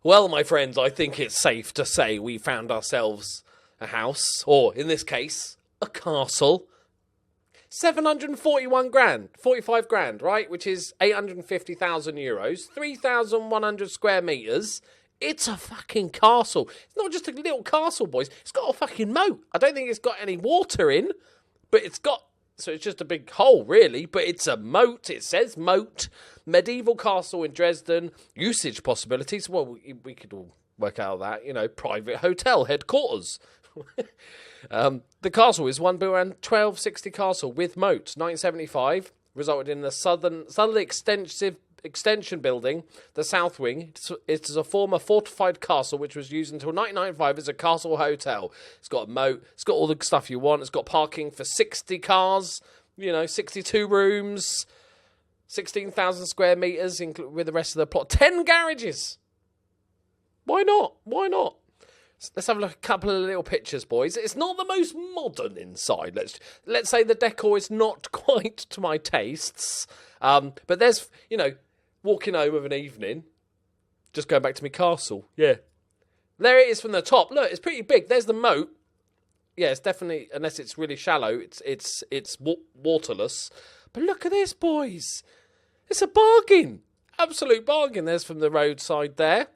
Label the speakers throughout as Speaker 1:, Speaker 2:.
Speaker 1: Well, my friends, I think it's safe to say we found ourselves a house, or in this case, a castle. 741 grand, 45 grand, right? Which is 850,000 euros, 3,100 square metres. It's a fucking castle. It's not just a little castle, boys. It's got a fucking moat. I don't think it's got any water in, but it's got... So it's just a big hole, really, but it's a moat. It says moat. Medieval castle in Dresden. Usage possibilities. Well, we could all work out that, private hotel headquarters. The castle is one built around 1260 castle with moat. 1975 resulted in the southern extension building, the south wing. It is a former fortified castle which was used until 1995 as a castle hotel. It's got a moat. It's got all the stuff you want. It's got parking for 60 cars. 62 rooms, 16,000 square metres with the rest of the plot. 10 garages. Why not? Why not? Let's have a look at a couple of little pictures, boys. It's not the most modern inside. Let's say the decor is not quite to my tastes. But there's, walking home of an evening, just going back to my castle. Yeah. There it is from the top. Look, it's pretty big. There's the moat. Yeah, it's definitely, unless it's really shallow, it's waterless. But look at this, boys. It's a bargain. Absolute bargain. There's from the roadside there.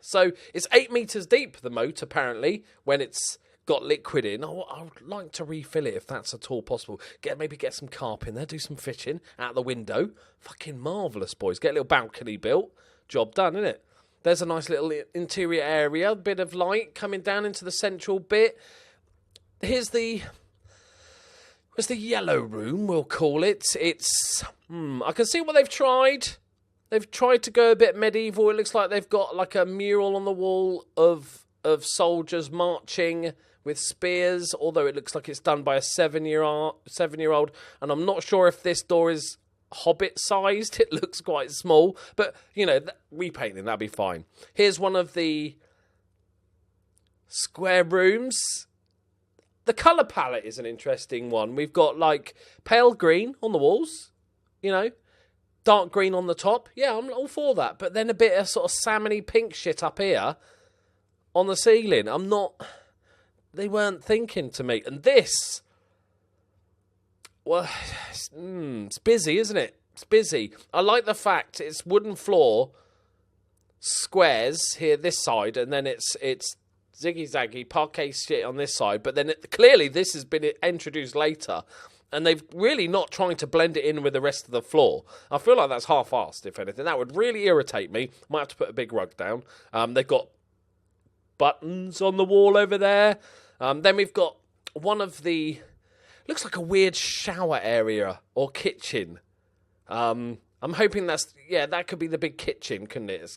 Speaker 1: So it's 8 metres deep, the moat, apparently, when it's got liquid in. I would like to refill it if that's at all possible. Maybe get some carp in there, do some fishing out the window. Fucking marvellous, boys. Get a little balcony built. Job done, isn't it? There's a nice little interior area, a bit of light coming down into the central bit. Here's the yellow room, we'll call it. I can see what they've tried. They've tried to go a bit medieval. It looks like they've got like a mural on the wall of soldiers marching with spears, although it looks like it's done by a 7-year-old. And I'm not sure if this door is Hobbit-sized. It looks quite small. But, repainting, that'd be fine. Here's one of the square rooms. The colour palette is an interesting one. We've got, pale green on the walls, dark green on the top. Yeah, I'm all for that. But then a bit of sort of salmony pink shit up here on the ceiling. They weren't thinking to me. And this, well, it's busy, isn't it? It's busy. I like the fact it's wooden floor, squares here this side, and then it's ziggy-zaggy parquet shit on this side. But then clearly this has been introduced later. And they've really not trying to blend it in with the rest of the floor. I feel like that's half-assed, if anything. That would really irritate me. Might have to put a big rug down. They've got buttons on the wall over there. Then we've got one of the... Looks like a weird shower area or kitchen. I'm hoping that could be the big kitchen, couldn't it?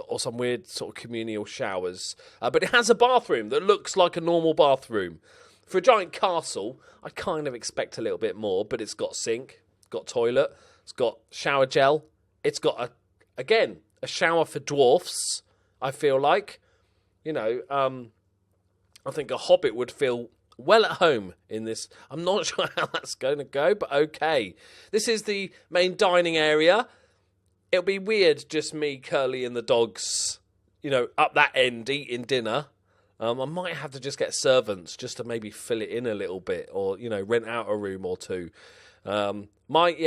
Speaker 1: Or some weird sort of communal showers. But it has a bathroom that looks like a normal bathroom. For a giant castle, I kind of expect a little bit more, but it's got sink, it's got toilet, it's got shower gel. It's got, a shower for dwarfs, I feel like. I think a hobbit would feel well at home in this. I'm not sure how that's going to go, but okay. This is the main dining area. It'll be weird, just me, Curly, and the dogs, up that end eating dinner. I might have to just get servants just to maybe fill it in a little bit, or rent out a room or two. Might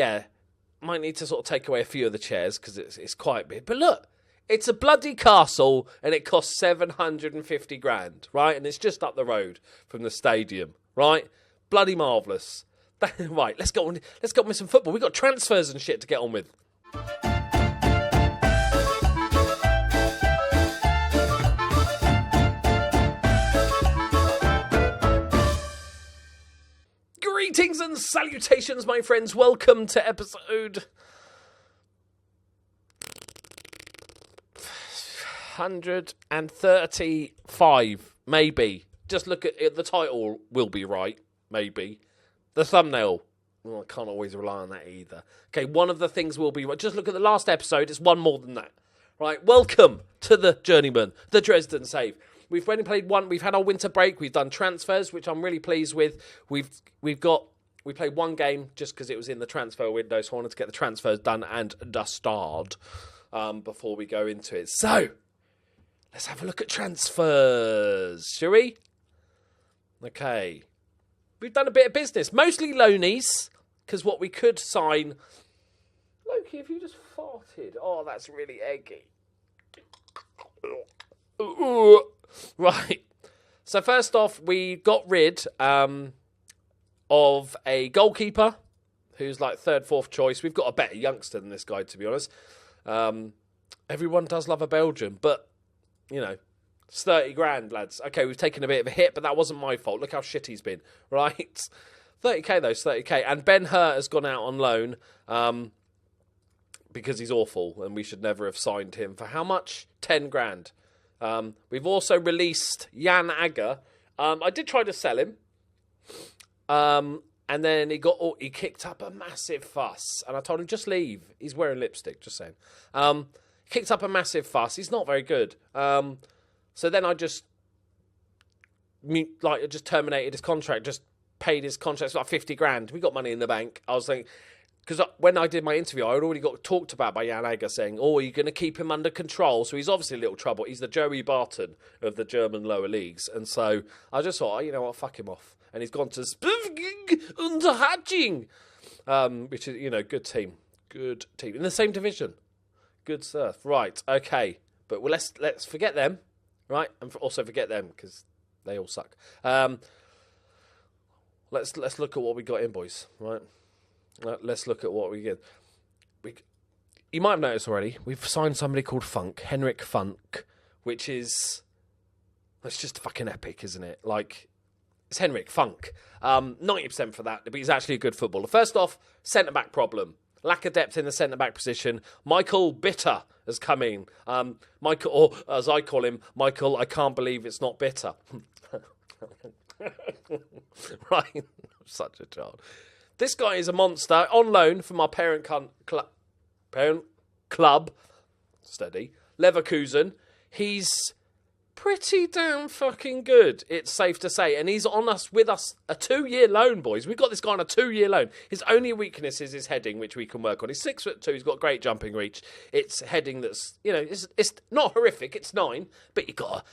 Speaker 1: need to sort of take away a few of the chairs because it's quite big. But look, it's a bloody castle and it costs 750 grand, right? And it's just up the road from the stadium, right? Bloody marvellous. Right, let's go on with some football. We've got transfers and shit to get on with. Greetings and salutations, my friends. Welcome to episode 135, maybe. Just look at it. The title will be right, maybe. The thumbnail, well, I can't always rely on that either. Okay, one of the things will be right. Just look at the last episode. It's one more than that. Right, welcome to the Journeyman, the Dresden save. We've only played one. We've had our winter break. We've done transfers, which I'm really pleased with. We played one game just because it was in the transfer window, so I wanted to get the transfers done and dusted. before we go into it. So, let's have a look at transfers, shall we? Okay. We've done a bit of business, mostly loanies, because what we could sign... Loki, if you just farted. Oh, that's really eggy. Right. So first off, we got rid of a goalkeeper who's like third, fourth choice. We've got a better youngster than this guy, to be honest. Everyone does love a Belgian, but, you know, it's 30 grand, lads. Okay, we've taken a bit of a hit, but that wasn't my fault. Look how shit he's been, right? 30k, though, it's 30k. And Ben Hur has gone out on loan because he's awful, and we should never have signed him. For how much? 10 grand. We've also released Jan Agger. I did try to sell him. And then he kicked up a massive fuss. And I told him, just leave. He's wearing lipstick, just saying. Kicked up a massive fuss. He's not very good. So then I just terminated his contract, just paid his contract. It's about 50 grand. We got money in the bank. I was thinking, because when I did my interview, I had already got talked about by Jan Agger saying, are you going to keep him under control? So he's obviously a little trouble. He's the Joey Barton of the German lower leagues. And so I just thought, you know what, fuck him off. And he's gone to Unterhaching, which is, you know, good team. Good team. In the same division. Good stuff. Right, okay. But let's forget them, right? And also forget them, because they all suck. Let's look at what we got in, boys, right? Let's look at what we get. You might have noticed already, we've signed somebody called Henrik Funk, which is... It's just fucking epic, isn't it? Like... It's Henrik Funk. 90% for that, but he's actually a good footballer. First off, centre-back problem. Lack of depth in the centre-back position. Michael Bitter has come in. Michael, or as I call him, Michael, I can't believe it's not bitter. Right, such a child. This guy is a monster. On loan from our parent club, steady, Leverkusen. He's... pretty damn fucking good, it's safe to say. And he's with us a 2-year loan, boys. We've got this guy on a 2-year loan. His only weakness is his heading, which we can work on. He's 6'2", he's got great jumping reach. It's heading that's, you know, it's not horrific, it's 9, but you gotta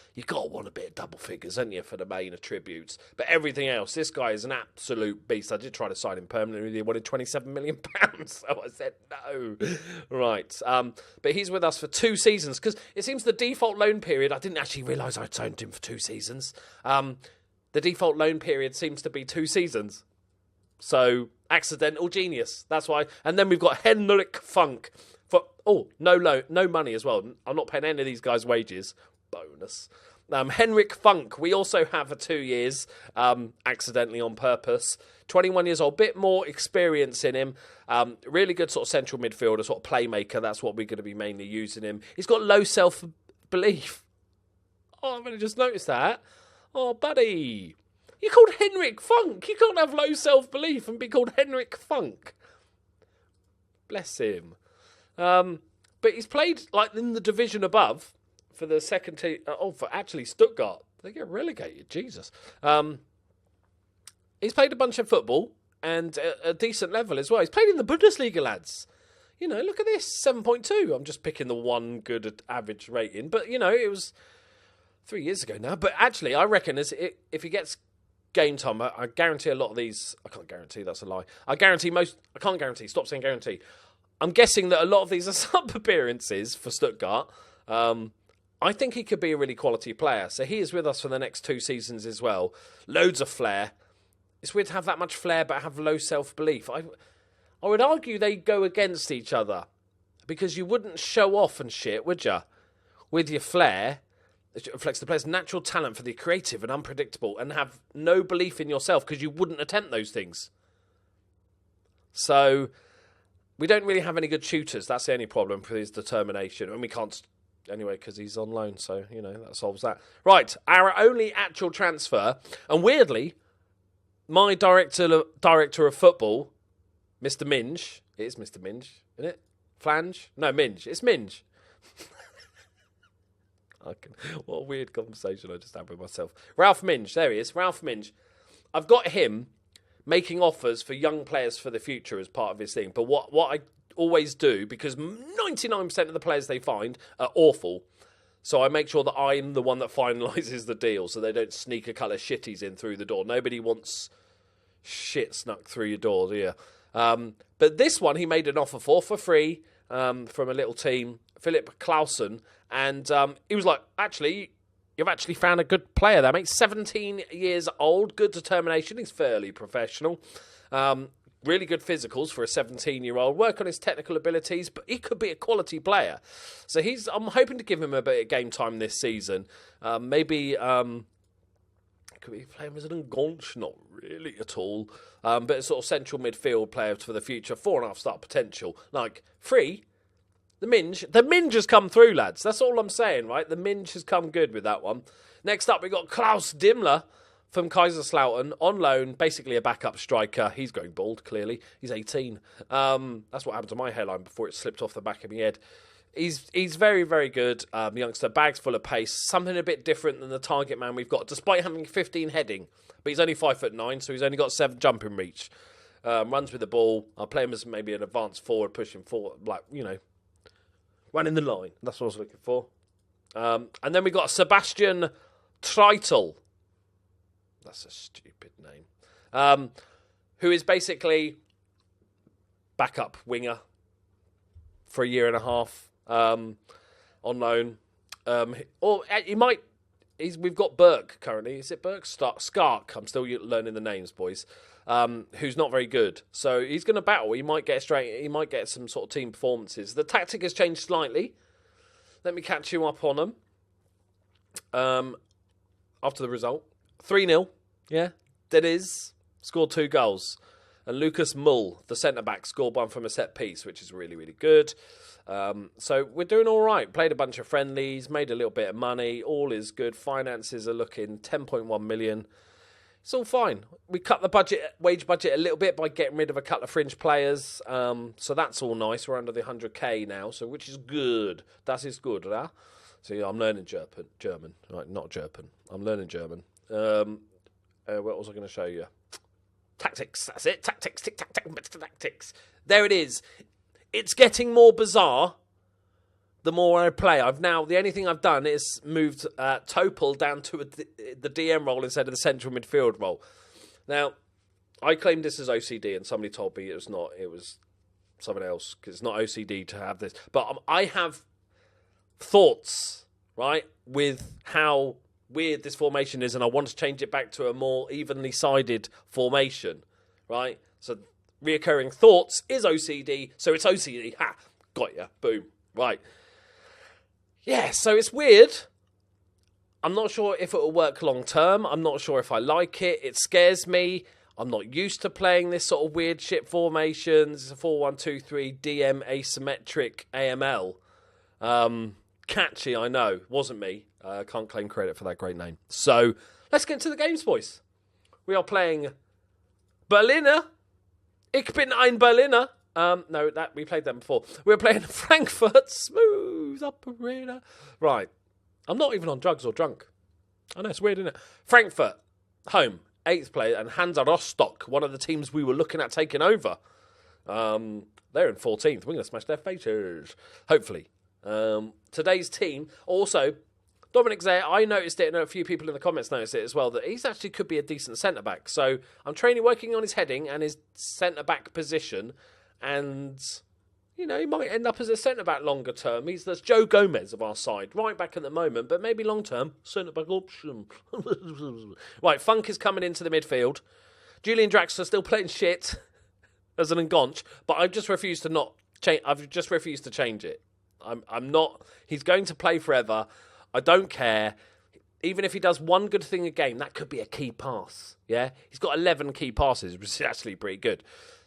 Speaker 1: want a bit of double figures, haven't you, for the main attributes. But everything else, this guy is an absolute beast. I did try to sign him permanently. He wanted £27 million, so I said no. Right. But he's with us for 2 seasons, because it seems the default loan period, I didn't actually realise I'd signed him for 2 seasons. The default loan period seems to be 2 seasons. So, accidental genius. That's why. And then we've got Henrik Funk for, no money as well. I'm not paying any of these guys' wages. Bonus. Henrik Funk, we also have for 2 years, accidentally on purpose. 21 years old, bit more experience in him. Really good sort of central midfielder, sort of playmaker. That's what we're going to be mainly using him. He's got low self-belief. Oh, I've only just noticed that. Oh, buddy. You're called Henrik Funk. You can't have low self-belief and be called Henrik Funk. Bless him. But he's played, like, in the division above for the second team. For actually Stuttgart. They get relegated. Jesus. He's played a bunch of football and a decent level as well. He's played in the Bundesliga, lads. You know, look at this. 7.2. I'm just picking the one good average rating. But, you know, it was... 3 years ago now, but actually I reckon if he gets game time, I guarantee a lot of these, I can't guarantee, that's a lie, I can't guarantee, stop saying guarantee, I'm guessing that a lot of these are sub appearances for Stuttgart. I think he could be a really quality player, so he is with us for the next 2 seasons as well. Loads of flair. It's weird to have that much flair but have low self-belief. I would argue they go against each other, because you wouldn't show off and shit, would you? With your flair. It reflects the player's natural talent for the creative and unpredictable, and have no belief in yourself because you wouldn't attempt those things. So, we don't really have any good shooters. That's the only problem for his determination. And we can't, anyway, because he's on loan. So, you know, that solves that. Right, our only actual transfer. And weirdly, my director of football, Mr. Minge. It is Mr. Minge, isn't it? Flange? No, Minge. It's Minge. What a weird conversation I just had with myself. Ralph Minge, there he is. Ralph Minge. I've got him making offers for young players for the future as part of his thing. But what I always do, because 99% of the players they find are awful. So I make sure that I'm the one that finalises the deal, so they don't sneak a couple of shitties in through the door. Nobody wants shit snuck through your door, do you? But this one he made an offer for free from a little team, Philip Clausen, and he was like, actually, you've actually found a good player there, mate. 17 years old, good determination. He's fairly professional. Really good physicals for a 17-year-old. Work on his technical abilities, but he could be a quality player. So I'm hoping to give him a bit of game time this season. Maybe could be playing as an Gonch, not really at all. But a sort of central midfield player for the future. 4.5 star potential. Like, free. The Minge has come through, lads. That's all I'm saying, right? The Minge has come good with that one. Next up, we got Klaus Dimmler from Kaiserslautern, on loan, basically a backup striker. He's going bald, clearly. He's 18. That's what happened to my hairline before it slipped off the back of my head. He's very, very good. Youngster, bags full of pace. Something a bit different than the target man we've got, despite having 15 heading. But he's only 5'9", so he's only got 7 jumping reach. Runs with the ball. I'll play him as maybe an advanced forward, pushing forward, like, running the line. That's what I was looking for. And then we got Sebastian Treitel. That's a stupid name. Who is basically backup winger for a year and a half on loan. Or he might. We've got Burke currently. Is it Burke? Skark. I'm still learning the names, boys. Who's not very good. So he's going to battle. He might get some sort of team performances. The tactic has changed slightly. Let me catch you up on them. After the result. 3-0, yeah, that is. Scored 2 goals. And Lucas Mull, the centre-back, scored one from a set-piece, which is really, really good. So we're doing all right. Played a bunch of friendlies, made a little bit of money. All is good. Finances are looking 10.1 million. It's all fine. We cut the wage budget a little bit by getting rid of a couple of fringe players. So that's all nice. We're under the 100k now, so which is good. That is good, huh? So yeah, I'm learning German. Right, not German. I'm learning German. What was I going to show you? Tactics, that's it. Tactics, tactics. There it is. It's getting more bizarre the more I play. The only thing I've done is moved Topol down to the DM role instead of the central midfield role. Now, I claimed this as OCD and somebody told me it was not. It was someone else, because it's not OCD to have this. But I have thoughts, right, with how weird this formation is, and I want to change it back to a more evenly sided formation, right? So reoccurring thoughts is OCD, so it's OCD. Ha! Got ya. Boom. Right. Yeah, so it's weird. I'm not sure if it will work long term. I'm not sure if I like it. It scares me. I'm not used to playing this sort of weird shit formations. It's a 4-1-2-3 DM asymmetric AML. Catchy, I know. Wasn't me. Can't claim credit for that great name. So, let's get into the games, boys. We are playing Berliner. Ich bin ein Berliner. No, we played them before. We're playing Frankfurt. Smooth operator. Right. I'm not even on drugs or drunk. I know, it's weird, isn't it? Frankfurt, home, 8th place, and Hansa Rostock, one of the teams we were looking at taking over. They're in 14th. We're going to smash their faces. Hopefully. Today's team, also, Dominic Zay, I noticed it, and a few people in the comments noticed it as well, that he's actually could be a decent centre-back. So I'm working on his heading and his centre-back position, and, he might end up as a centre-back longer term. He's the Joe Gomez of our side, right back at the moment, but maybe long-term, centre-back option. Right, Funk is coming into the midfield. Julian Draxler still playing shit as an Ngonch, but I've just refused to change it. I'm not. He's going to play forever. I don't care. Even if he does one good thing a game, that could be a key pass. Yeah, he's got 11 key passes, which is actually pretty good.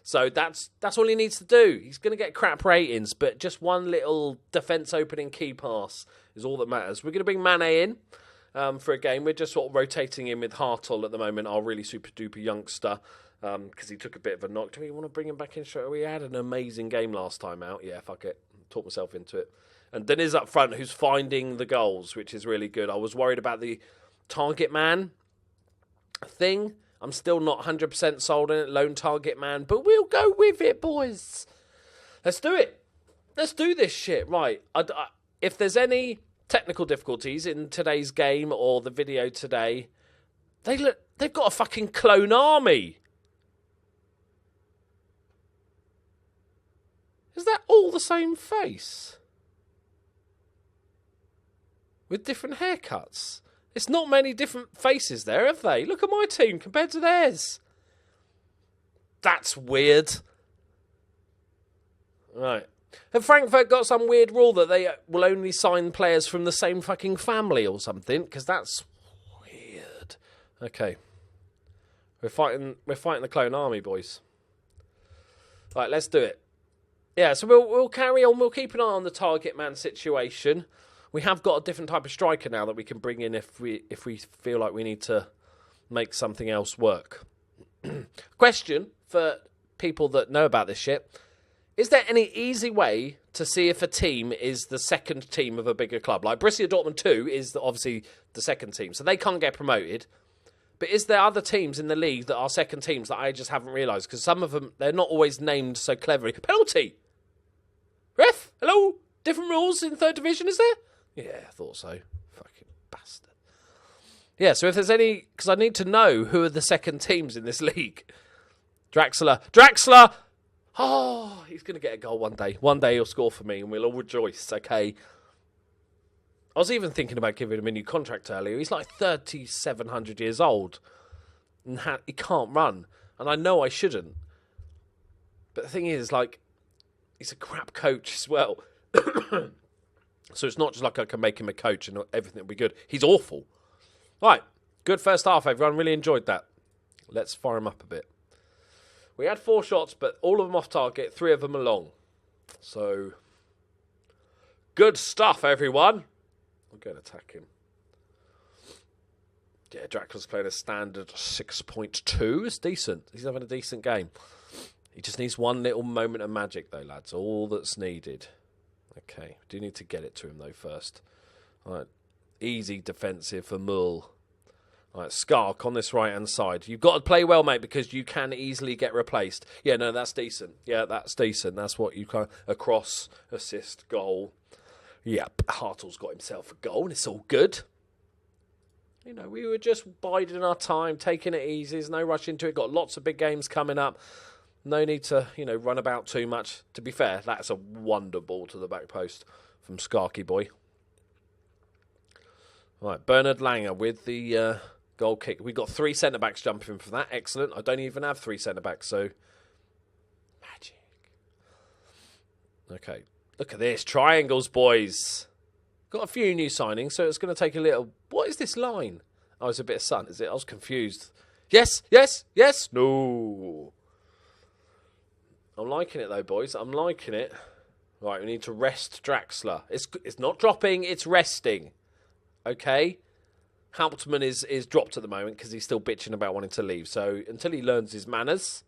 Speaker 1: So that's all he needs to do. He's going to get crap ratings, but just one little defence opening key pass is all that matters. We're going to bring Mane in for a game. We're just sort of rotating in with Hartl at the moment, our really super duper youngster, because he took a bit of a knock. Do we want to bring him back in? We had an amazing game last time out. Yeah, fuck it. Talk myself into it. And Deniz up front, who's finding the goals, which is really good. I was worried about the target man thing. I'm still not 100% sold on it, lone target man, but we'll go with it, boys. Let's do it. Let's do this shit. Right. If there's any technical difficulties in today's game or the video today, they've got a fucking clone army. Is that all the same face? With different haircuts? It's not many different faces there, have they? Look at my team compared to theirs. That's weird. Right. Have Frankfurt got some weird rule that they will only sign players from the same fucking family or something? Because that's weird. Okay. We're fighting the clone army, boys. Right, let's do it. Yeah, so we'll carry on. We'll keep an eye on the target man situation. We have got a different type of striker now that we can bring in if we feel like we need to make something else work. Question for people that know about this shit. Is there any easy way to see if a team is the second team of a bigger club? Like Borussia Dortmund 2 is obviously the second team, so they can't get promoted. But is there other teams in the league that are second teams that I just haven't realised? Because some of them, they're not always named so cleverly. Penalty! Ref, hello? Different rules in third division, is there? Yeah, I thought so. Fucking bastard. Yeah, so if there's any... Because I need to know who are the second teams in this league. Draxler! Oh, he's going to get a goal one day. One day he'll score for me and we'll all rejoice, okay? I was even thinking about giving him a new contract earlier. He's like 3,700 years old. And he can't run. And I know I shouldn't. But the thing is, like, he's a crap coach as well. So it's not just like I can make him a coach and everything will be good. He's awful. Right, good first half, everyone. Really enjoyed that. Let's fire him up a bit. We had 4 shots, but all of them off target. 3 of them are long. So, good stuff, everyone. We'll go and attack him. Yeah, Dracula's playing a standard 6.2. It's decent. He's having a decent game. He just needs one little moment of magic, though, lads. All that's needed. Okay, we do need to get it to him, though, first. All right, easy defensive for Mull. All right, Skark on this right-hand side. You've got to play well, mate, because you can easily get replaced. Yeah, no, that's decent. Yeah, that's decent. That's what you can... Across, assist, goal. Yep, Hartle's got himself a goal, and it's all good. You know, we were just biding our time, taking it easy. There's no rush into it. Got lots of big games coming up. No need to, run about too much. To be fair, that's a wonder ball to the back post from Skarky boy. Right, Bernard Langer with the goal kick. We've got 3 centre-backs jumping for that. Excellent. I don't even have 3 centre-backs, so... Magic. Okay, look at this. Triangles, boys. Got a few new signings, so it's going to take a little... What is this line? Oh, it's a bit of sun, is it? I was confused. Yes. No. I'm liking it, though, boys. I'm liking it. Right, we need to rest Draxler. It's not dropping, it's resting. Okay? Hauptmann is dropped at the moment because he's still bitching about wanting to leave. So until he learns his manners,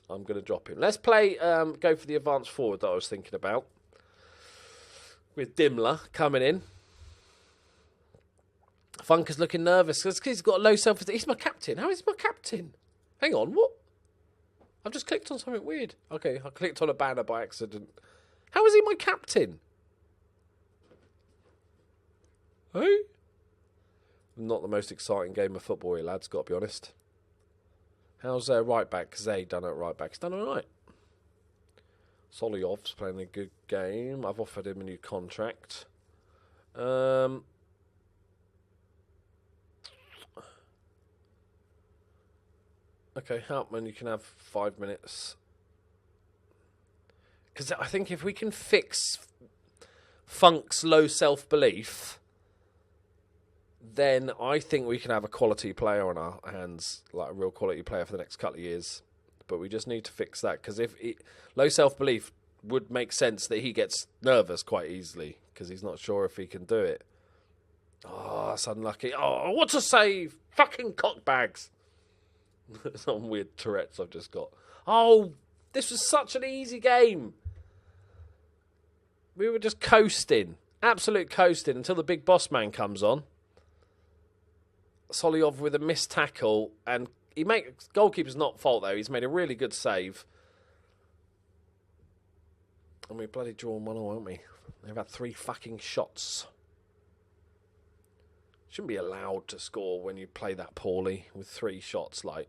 Speaker 1: I'm going to drop him. Let's play, go for the advanced forward that I was thinking about. With Dimmler coming in. Funker's looking nervous because he's got low self-esteem. He's my captain. How is he my captain? Hang on, what? I've just clicked on something weird. Okay, I clicked on a banner by accident. How is he my captain? Hey? Not the most exciting game of football here, lads, got to be honest. How's right back? Zay done at right back. He's done all right. Solyov's playing a good game. I've offered him a new contract. Okay, Hauptmann, you can have 5 minutes. Because I think if we can fix Funk's low self-belief, then I think we can have a quality player on our hands, like a real quality player for the next couple of years. But we just need to fix that, because low self-belief would make sense that he gets nervous quite easily, because he's not sure if he can do it. Oh, that's unlucky. Oh, what a save! Fucking cockbags! Some weird Tourette's I've just got. Oh, this was such an easy game. We were just coasting. Absolute coasting until the big boss man comes on. Solyov with a missed tackle. And goalkeeper's not fault, though. He's made a really good save. And we bloody drawn 1-1, won't we? They've had 3 fucking shots. Shouldn't be allowed to score when you play that poorly with 3 shots. Like,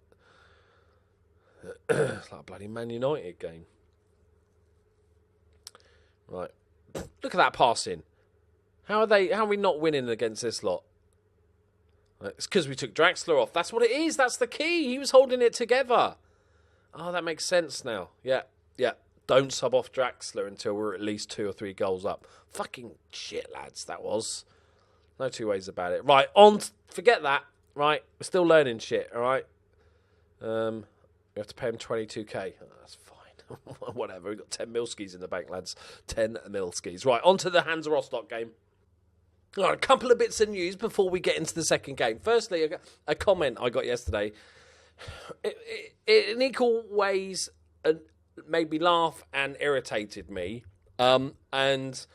Speaker 1: it's like a bloody Man United game. Right. Look at that passing. How are we not winning against this lot? It's because we took Draxler off. That's what it is. That's the key. He was holding it together. Oh, that makes sense now. Yeah. Don't sub off Draxler until we're at least 2 or 3 goals up. Fucking shit, lads, that was. No two ways about it. Right, forget that. Right, we're still learning shit, all right? We have to pay him 22k. Oh, that's fine. Whatever, we've got 10 Milskis in the bank, lads. 10 Milskis. Right, on to the Hansa Rostock game. All right, a couple of bits of news before we get into the second game. Firstly, a comment I got yesterday. It in equal ways made me laugh and irritated me. And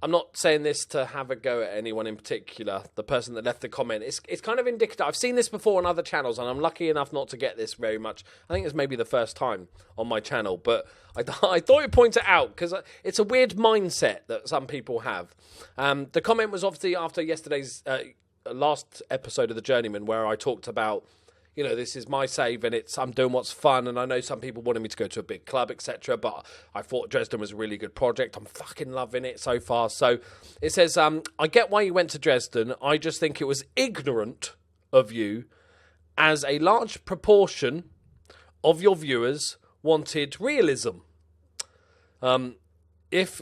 Speaker 1: I'm not saying this to have a go at anyone in particular. The person that left the comment, it's kind of indicative. I've seen this before on other channels, and I'm lucky enough not to get this very much. I think it's maybe the first time on my channel, but I thought I'd point it out because it's a weird mindset that some people have. The comment was obviously after yesterday's last episode of the Journeyman, where I talked about, you know, this is my save and I'm doing what's fun, and I know some people wanted me to go to a big club, etc. But I thought Dresden was a really good project. I'm fucking loving it so far. So it says, I get why you went to Dresden. I just think it was ignorant of you, as a large proportion of your viewers wanted realism. If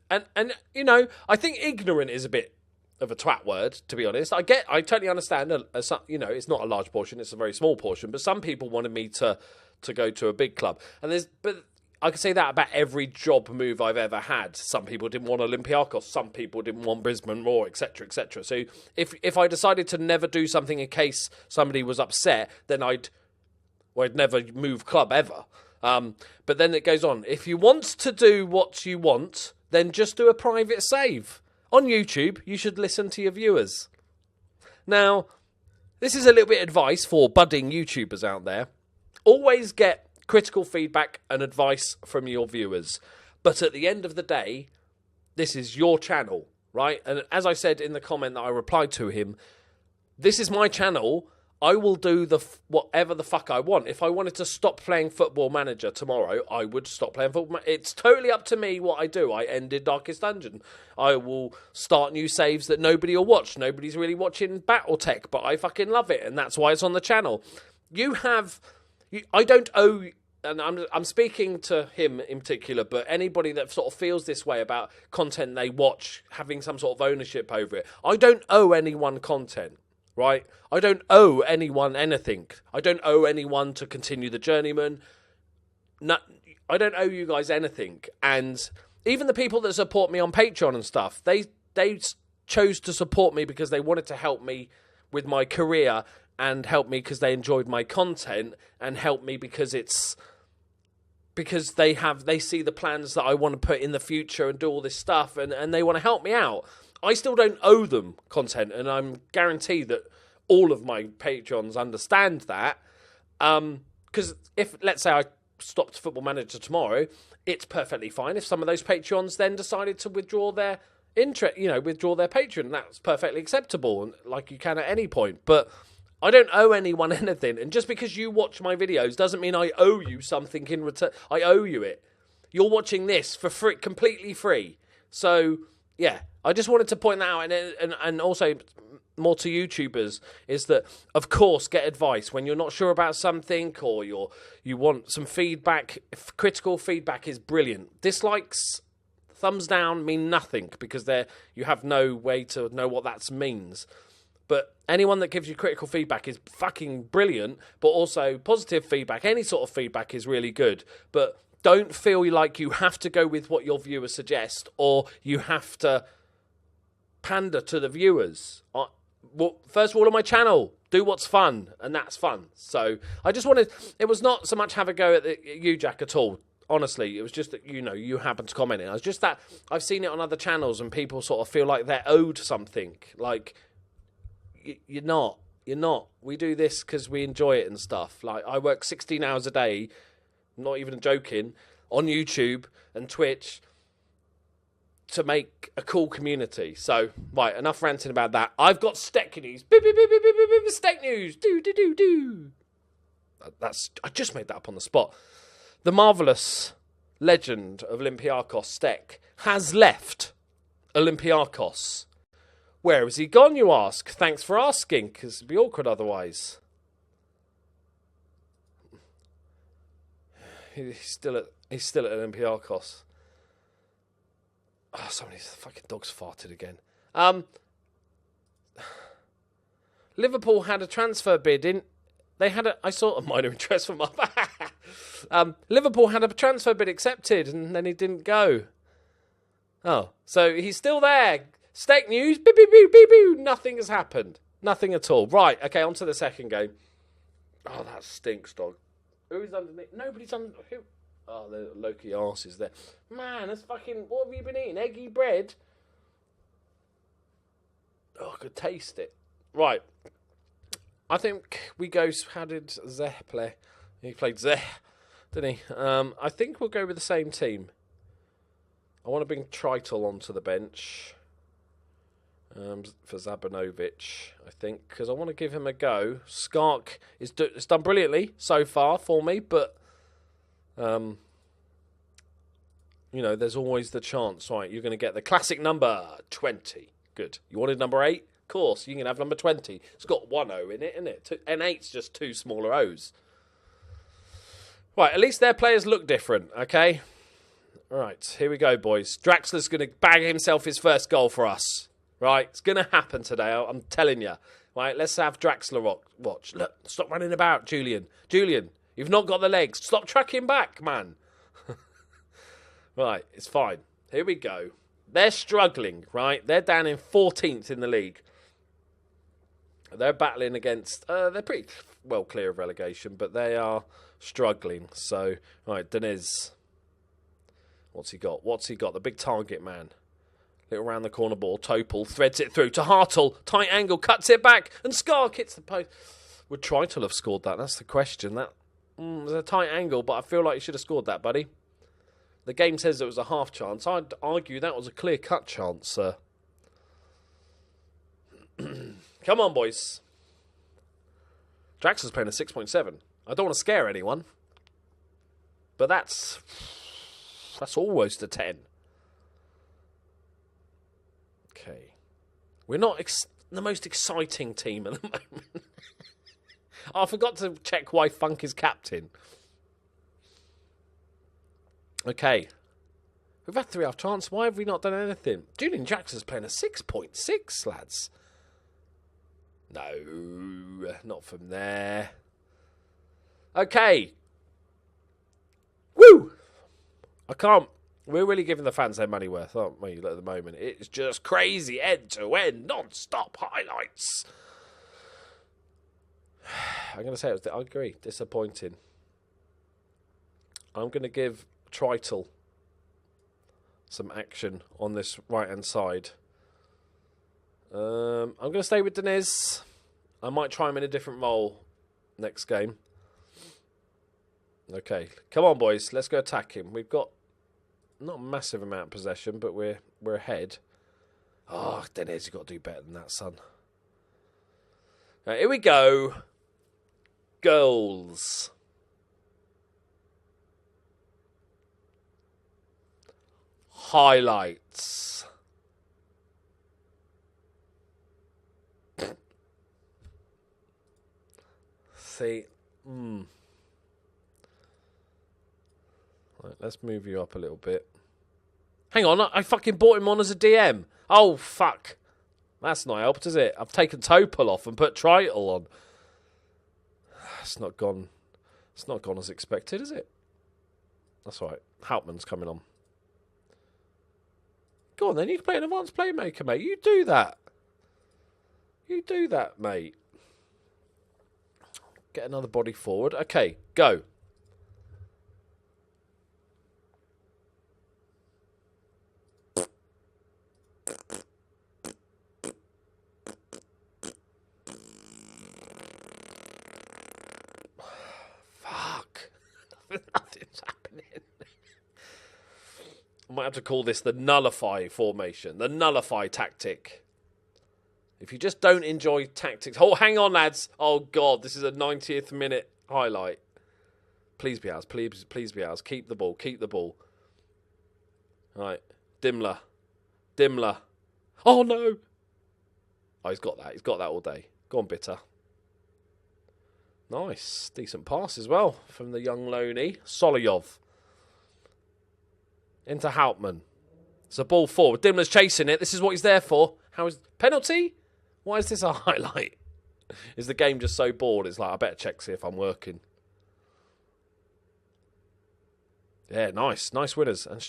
Speaker 1: and you know, I think ignorant is a bit of a twat word, to be honest. I totally understand. You know, it's not a large portion; it's a very small portion. But some people wanted me to go to a big club, but I could say that about every job move I've ever had. Some people didn't want Olympiacos, some people didn't want Brisbane Roar, etc., etc. So if I decided to never do something in case somebody was upset, then I'd never move club ever. But then it goes on. If you want to do what you want, then just do a private save. On YouTube, you should listen to your viewers. Now, this is a little bit of advice for budding YouTubers out there. Always get critical feedback and advice from your viewers. But at the end of the day, this is your channel, right? And as I said in the comment that I replied to him, this is my channel. I will do whatever the fuck I want. If I wanted to stop playing Football Manager tomorrow, I would stop playing Football Manager. It's totally up to me what I do. I ended Darkest Dungeon. I will start new saves that nobody will watch. Nobody's really watching Battletech, but I fucking love it, and that's why it's on the channel. I don't owe, and I'm speaking to him in particular, but anybody that sort of feels this way about content they watch, having some sort of ownership over it, I don't owe anyone content. Right? I don't owe anyone anything. I don't owe anyone to continue the Journeyman. No, I don't owe you guys anything. And even the people that support me on Patreon and stuff, they chose to support me because they wanted to help me with my career, and help me because they enjoyed my content, and help me because they see the plans that I want to put in the future and do all this stuff, and they want to help me out. I still don't owe them content, and I'm guaranteed that all of my Patreons understand that. Because if, let's say I stopped Football Manager tomorrow, it's perfectly fine if some of those Patreons then decided to withdraw their withdraw their Patreon. That's perfectly acceptable, and like you can at any point. But I don't owe anyone anything, and just because you watch my videos doesn't mean I owe you something in return. I owe you it. You're watching this for free, completely free. So yeah, I just wanted to point that out, and also more to YouTubers is that, of course, get advice when you're not sure about something, or you want some feedback. Critical feedback is brilliant. Dislikes, thumbs down mean nothing, because you have no way to know what that means. But anyone that gives you critical feedback is fucking brilliant, but also positive feedback, any sort of feedback is really good. But don't feel like you have to go with what your viewers suggest, or you have to pander to the viewers. Well, first of all, on my channel, do what's fun, and that's fun. So I just wanted, it was not so much have a go at you, Jack, at all. Honestly, it was just that, you happened to comment it. It was just that I've seen it on other channels, and people sort of feel like they're owed something. Like, you're not. We do this because we enjoy it and stuff. Like, I work 16 hours a day, not even joking, on YouTube and Twitch, to make a cool community. So, right, enough ranting about that. I've got Steck news. Beep, beep, beep, beep, beep, beep, beep, Steck news. Do. I just made that up on the spot. The marvellous legend of Olympiakos, Steck, has left Olympiakos. Where has he gone, you ask? Thanks for asking, because it'd be awkward otherwise. He's still at Olympiakos. Oh, somebody's fucking dog's farted again. Liverpool had a transfer bid in. I saw a minor interest from up. Liverpool had a transfer bid accepted, and then he didn't go. Oh, so he's still there. Steak news. Beep, beep, beep, beep, beep. Nothing has happened. Nothing at all. Right. Okay. On to the second game. Oh, that stinks, dog. Who's underneath? Nobody's under. Who? Oh, the Loki arse is there. Man, that's fucking. What have you been eating? Eggy bread. Oh, I could taste it. Right. I think we go. How did Zeh play? He played Zeh, didn't he? I think we'll go with the same team. I want to bring Tritel onto the bench for Zabanovic, I think, because I want to give him a go. Skark has done brilliantly so far for me, but there's always the chance, right? You're going to get the classic number 20. Good. You wanted number 8? Of course, you can have number 20. It's got one O in it, isn't it? And 8's just two smaller O's. Right, at least their players look different, okay? Right, here we go, boys. Draxler's going to bag himself his first goal for us. Right, it's going to happen today, I'm telling you. Right, let's have Draxler watch. Look, stop running about, Julian. Julian, you've not got the legs. Stop tracking back, man. Right, it's fine. Here we go. They're struggling, right? They're down in 14th in the league. They're battling against... they're pretty well clear of relegation, but they are struggling. So, right, Deniz. What's he got? The big target man. Little round the corner ball. Topol threads it through to Hartle. Tight angle, cuts it back, and Skark hits the post. Would Tritel have scored that? That's the question. That was a tight angle, but I feel like he should have scored that, buddy. The game says it was a half chance. I'd argue that was a clear-cut chance, sir. Come on, boys. Draxler's playing a 6.7. I don't want to scare anyone, but that's almost a 10. Okay. We're not the most exciting team at the moment. I forgot to check why Funk is captain. Okay. We've had 3 half chance. Why have we not done anything? Julian Jackson's playing a 6.6, lads. No, not from there. Okay. Woo! I can't. We're really giving the fans their money worth, aren't we, at the moment? It's just crazy, end-to-end, non-stop highlights. I'm going to say I agree, disappointing. I'm going to give Tritel some action on this right-hand side. I'm going to stay with Deniz. I might try him in a different role next game. Okay, come on, boys. Let's go attack him. We've got not a massive amount of possession, but we're ahead. Oh, Deniz, you've got to do better than that, son. Right, here we go. Goals. Highlights. See. Right, let's move you up a little bit. Hang on, I fucking bought him on as a DM. Oh, fuck. That's not helped, is it? I've taken Topol off and put Tritel on. It's not gone as expected, is it? That's all right. Hauptmann's coming on. Go on then, you can play an advanced playmaker, mate. You do that. You do that, mate. Get another body forward. Okay, go. Fuck. Nothing's happening. might have to call this the nullify formation, the nullify tactic. If you just don't enjoy tactics... Oh, hang on, lads. Oh, God, this is a 90th minute highlight. Please be ours. Please be ours. Keep the ball. Keep the ball. All right. Dimmler. Oh, no. Oh, he's got that. He's got that all day. Go on, Bitter. Nice. Decent pass as well from the young Loki. Solovyov. Into Hauptmann. It's a ball forward. Dimmler's chasing it. This is what he's there for. How is... Penalty? Why is this a highlight? Is the game just so bored? It's like, I better check, see if I'm working. Yeah, nice. Nice winners. And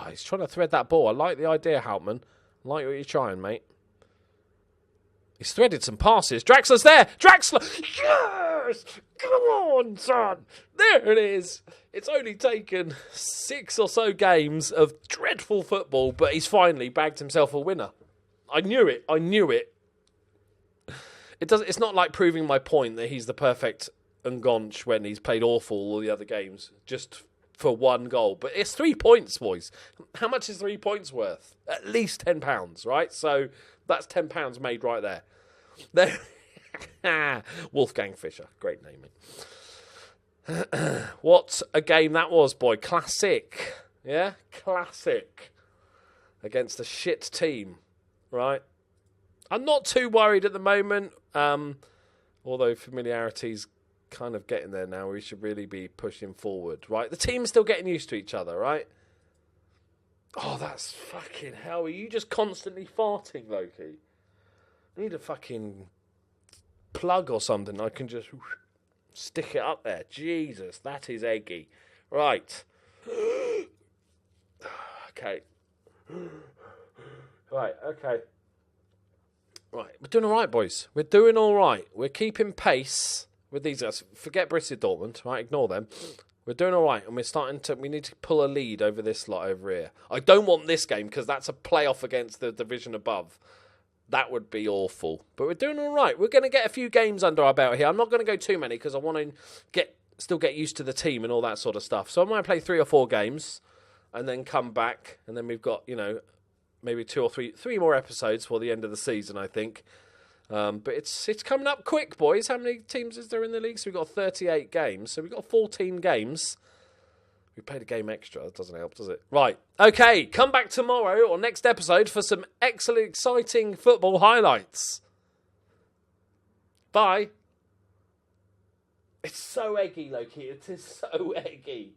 Speaker 1: he's trying to thread that ball. I like the idea, Hauptmann. I like what you're trying, mate. He's threaded some passes. Draxler's there. Draxler. Yes! Come on, son. There it is. It's only taken 6 or so games of dreadful football, but he's finally bagged himself a winner. I knew it. It's not like proving my point that he's the perfect Ngonch when he's played awful all the other games, just for one goal. But it's 3 points, boys. How much is 3 points worth? At least £10, right? So that's £10 made right there. Wolfgang Fischer. Great naming. What a game that was, boy. Classic. Yeah? Classic. Against a shit team, right? I'm not too worried at the moment, although familiarity's kind of getting there now. We should really be pushing forward, right? The team's still getting used to each other, right? Oh, that's fucking hell. Are you just constantly farting, Loki? I need a fucking plug or something. I can just stick it up there. Jesus, that is eggy. Right. Okay. Right, okay. Right, we're doing all right, boys. We're doing all right. We're keeping pace with these guys. Forget Borussia Dortmund, right? Ignore them. We're doing all right, and we need to pull a lead over this lot over here. I don't want this game, because that's a playoff against the division above. That would be awful. But we're doing all right. We're going to get a few games under our belt here. I'm not going to go too many, because I want to still get used to the team and all that sort of stuff. So I might play 3 or 4 games, and then come back, and then we've got, maybe 2 or 3 more episodes for the end of the season, I think. But it's coming up quick, boys. How many teams is there in the league? So we've got 38 games. So we've got 14 games. We played a game extra. That doesn't help, does it? Right. Okay. Come back tomorrow or next episode for some excellent, exciting football highlights. Bye. It's so eggy, Loki. It is so eggy.